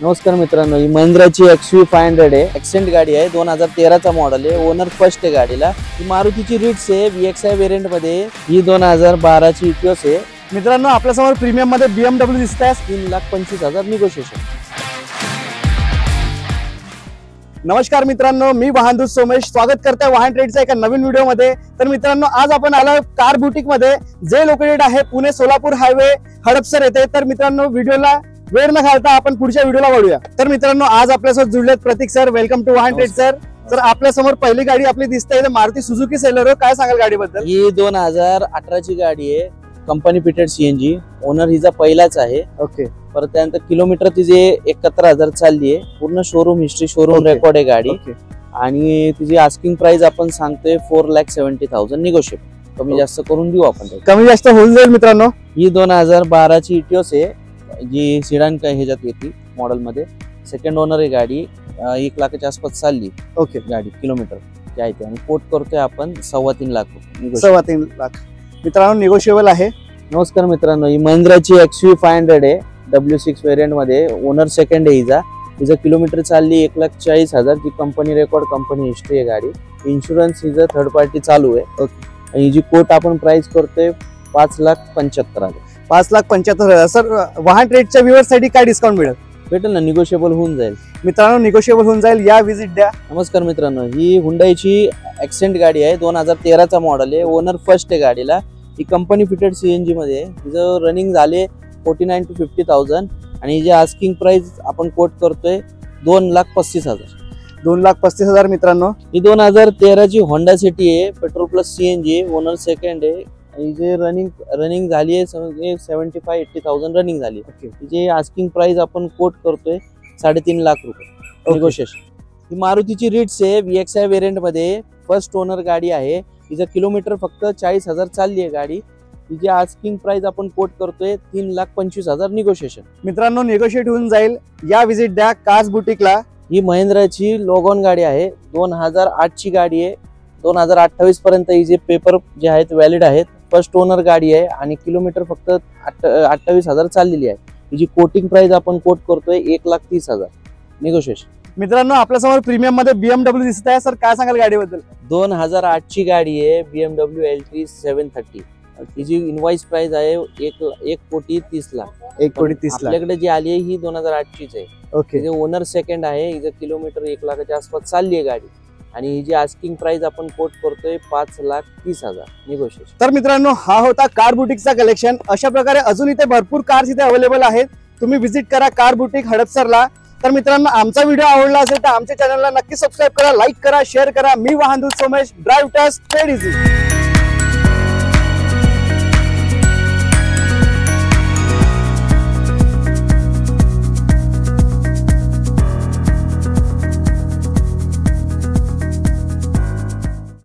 नमस्कार मित्रांनो, ही महिंद्राची XUV500 आहे। एक्सेंट गाडी आहे, 2013 चा मॉडेल आहे। ओनर फर्स्ट आहे गाडीला। ही मारुतीची रिट्स आहे, VXI वेरिएंट मध्ये। ही 2012 ची इटियोस आहे। मित्रांनो, आपल्या समोर प्रीमियम मध्ये BMW दिसत आहे, 3,25,000 निगोशिएशन। नमस्कार मित्रांनो, मी वाहनदूत सोमेश स्वागत करते वाहन ट्रेडच्या एका नवीन व्हिडिओ मध्ये। तर मित्रांनो, आज आपण आलो कार बुटीक मध्ये, जे लोकेटेड आहे पुणे सोलापूर हायवे हडपसर येथे। तर मित्रांनो, व्हिडिओला वेळ न घालता आपण पुढच्या व्हिडिओला वळूया। तर मित्रांनो, आज आपल्यासोबत जुळलेत प्रतीक सर, वेलकम टू वाहन ट्रेड सर। तर आपल्या समोर पहिली गाडी आपली दिसते मारुती सुझुकी सेलेरियो, काय सांगाल गाडीबद्दल? ही 2018 ची गाडी आहे, कंपनी फिटेड CNG। ओनर हिचा पहिलाच आहे। ओके। परत त्यानंतर किलोमीटर तिचे 71,000 चालली आहे। पूर्ण शोरूम हिस्ट्री, शोरूम रेकॉर्ड आहे गाडी। आणि तिची आस्किंग प्राइस आपण सांगतोय 4,70,000 निगोशिएबल, कमी जास्त करून देऊ आपण। कमी जास्त होऊन जाईल मित्रांनो। ही 2012 ची इटियोस आहे, जी सिडान का ह्याच्यात येते मॉडेल मध्ये। सेकंड ओनर आहे गाडी, 1 लाखाच्या आसपास चालली। ओके। गाडी किलोमीटर जे आहे ते आणि कोट करतोय आपण 3.25 लाख रुपये। 3.25 लाख मित्रांनो, निगोशिएबल आहे। नमस्कार मित्रांनो, ही महिंद्राची XUV500 आहे, W6 वेरिएंट मध्ये। ओनर सेकंड आहे हिचा। हिचा किलोमीटर चालली 1,40,000, जी कंपनी रेकॉर्ड, कंपनी हिस्ट्री आहे गाडी। इन्शुरन्स हिचा थर्ड पार्टी चालू आहे। आणि ही जी कोट आपण प्राइस करतोय 5,75,000। 5,75,000। सर, वाहन ट्रेडच्या व्ह्यूअर्स साठी काय डिस्काउंट मिळेल? भेटेल ना, निगोशिएबल होऊन जाईल मित्रांनो, निगोशिएबल होऊन जाईल, या विजिट द्या। नमस्कार मित्रांनो, ही हुंडाईची एक्सेंट गाडी आहे, 2013 चा मॉडेल आहे। ओनर फर्स्ट आहे गाडीला। ही कंपनी फिटेड CNG मध्ये आहे। तिचं रनिंग झाले 49 to 50,000 आणि हिची आस्किंग प्राइस आपण कोट करतोय 2,35,000। 2,35,000 मित्रांनो। ही 2013 ची होंडा सिटी आहे, petrol plus CNG। Owner second आहे। हिचे रनिंग झाली आहे 75-80,000 रनिंग झाली। हिची आस्किंग प्राइस आपण कोट करतोय 3.5 लाख रुपये निगोशिएशन। ही मारुतीची रिट्स आहे, VXI वेरिएंट मध्ये। फर्स्ट ओनर गाडी आहे। हिचं किलोमीटर फक्त 40,000 चालली आहे गाडी। हिची आस्किंग प्राइस आपण कोट करतोय 3,25,000 निगोशिएशन। मित्रांनो, निगोशिएट होऊन जाईल, या विजिट द्या कार्स बुटीकला। ही महिंद्राची लोगॉन गाडी आहे, 2008 ची गाडी आहे। 2028 पर्यंत हिचे पेपर जे आहेत व्हॅलिड आहेत। फर्स्ट ओनर गाडी आहे आणि किलोमीटर फक्त 28,000 चाललेली आहे। हिची कोटिंग प्राइस आपण कोट करतोय 1,30,000 निगोशिएशन। मित्रांनो, आपल्या समोर प्रीमियम मध्ये BMW दिसत आहे, सर काय सांगाल गाडीबद्दल? 2008 ची गाडी आहे, BMW L3 730। तिची इनवॉइस प्राइस आहे 1,30,00,000। 1,30,00,000 आपल्याकडे जी आली आहे ही 2008 चीच आहे। ओके। ओनर सेकंड आहे। हिचं किलोमीटर 1 लाखाच्या आसपास चालली आहे गाडी आणि हिची आस्किंग प्राइस आपण कोट करतोय 5,30,000 निगोशिएशन। तर मित्रांनो, हा होता कार बुटीकचा कलेक्शन। अशा प्रकारे अजून इथे भरपूर कार्स इथे अवेलेबल आहेत, तुम्ही विजिट करा कार बुटीक हडपसरला। तर मित्रांनो, आमचा व्हिडिओ आवडला असेल तर आमच्या चॅनलला नक्की सबस्क्राईब करा, लाईक करा, शेअर करा। मी वाहनदूत सोमेश, ड्राइव्ह टस ट्रेड इझी।